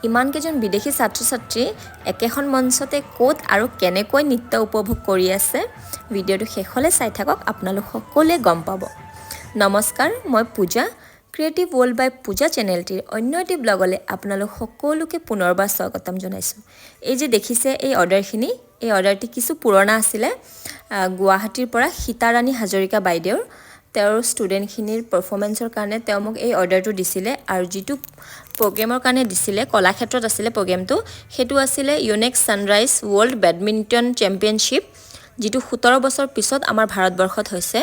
ইমানকেইজন বিদেশী ছাত্ৰ-ছাত্ৰী একেখন মঞ্চতে ক'ত আৰু কেনেকৈ নৃত্য উপভোগ কৰি আছে ভিডিঅ'টো শেষলৈ চাই থাকক আপোনালোক সকলোৱে গম পাব। নমস্কাৰ, মই পূজা, ক্ৰিয়েটিভ ৱৰ্ল্ড বাই পূজা চেনেলটিৰ অন্য এটি ব্লগলৈ আপোনালোক সকলোকে পুনৰবাৰ স্বাগতম জনাইছোঁ। এই যে দেখিছে এই অৰ্ডাৰখিনি, এই অৰ্ডাৰটি কিছু পুৰণা আছিলে। গুৱাহাটীৰ পৰা সীতাৰাণী হাজৰিকা বাইদেউৰ তেওঁৰ ষ্টুডেণ্টখিনিৰ পাৰফৰ্মেঞ্চৰ কাৰণে তেওঁ মোক এই অৰ্ডাৰটো দিছিলে আৰু যিটো প্ৰগ্ৰেমৰ কাৰণে দিছিলে, কলাক্ষেত্ৰত আছিলে প্ৰগ্ৰেমটো, সেইটো আছিলে Yonex sunrise world badminton championship, যিটো 17 বছৰ পিছত আমাৰ ভাৰতবৰ্ষত হৈছে।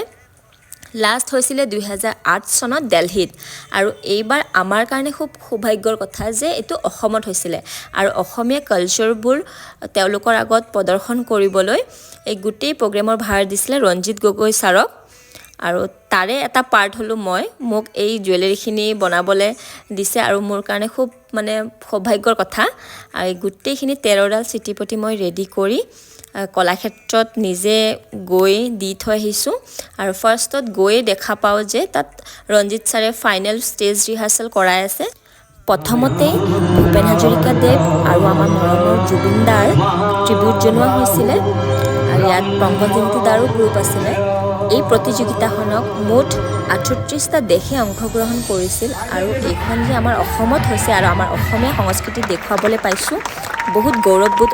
লাষ্ট হৈছিলে 2008 চনত দিল্লীত, আৰু এইবাৰ আমাৰ কাৰণে খুব সৌভাগ্যৰ কথা যে এইটো অসমত হৈছিলে আৰু অসমীয়া কালচাৰবোৰ তেওঁলোকৰ আগত প্ৰদৰ্শন কৰিবলৈ এই গোটেই প্ৰগ্ৰেমৰ ভাৰ দিছিলে ৰঞ্জিত গগৈ ছাৰক, আৰু তাৰে এটা পাৰ্ট হ'লোঁ মই। মোক এই জুৱেলাৰীখিনি বনাবলৈ দিছে আৰু মোৰ কাৰণে খুব সৌভাগ্যৰ কথা। আৰু এই গোটেইখিনি 13ডাল চিটিপটি মই ৰেডি কৰি কলাক্ষেত্ৰত নিজে গৈ দি থৈ আহিছোঁ। আৰু ফাৰ্ষ্টত গৈয়ে দেখা পাওঁ যে তাত ৰঞ্জিত ছাৰে ফাইনেল ষ্টেজ ৰিহাৰ্চেল কৰাই আছে। প্ৰথমতেই ভূপেন হাজৰিকাদেৱ আৰু আমাৰ মৰমৰ জুবিন দাৰ ট্ৰিবিউট জনোৱা হৈছিলে, আৰু ইয়াত পংকজিন্তি দাৰো গ্ৰুপ আছিলে। এই প্ৰতিযোগিতাখনক মুঠ 38টা দেশে অংশগ্ৰহণ কৰিছিল, আৰু এইখন যে আমাৰ অসমত হৈছে আৰু আমাৰ অসমীয়া সংস্কৃতি দেখুৱাবলৈ পাইছোঁ, বহুত গৌৰৱবোধ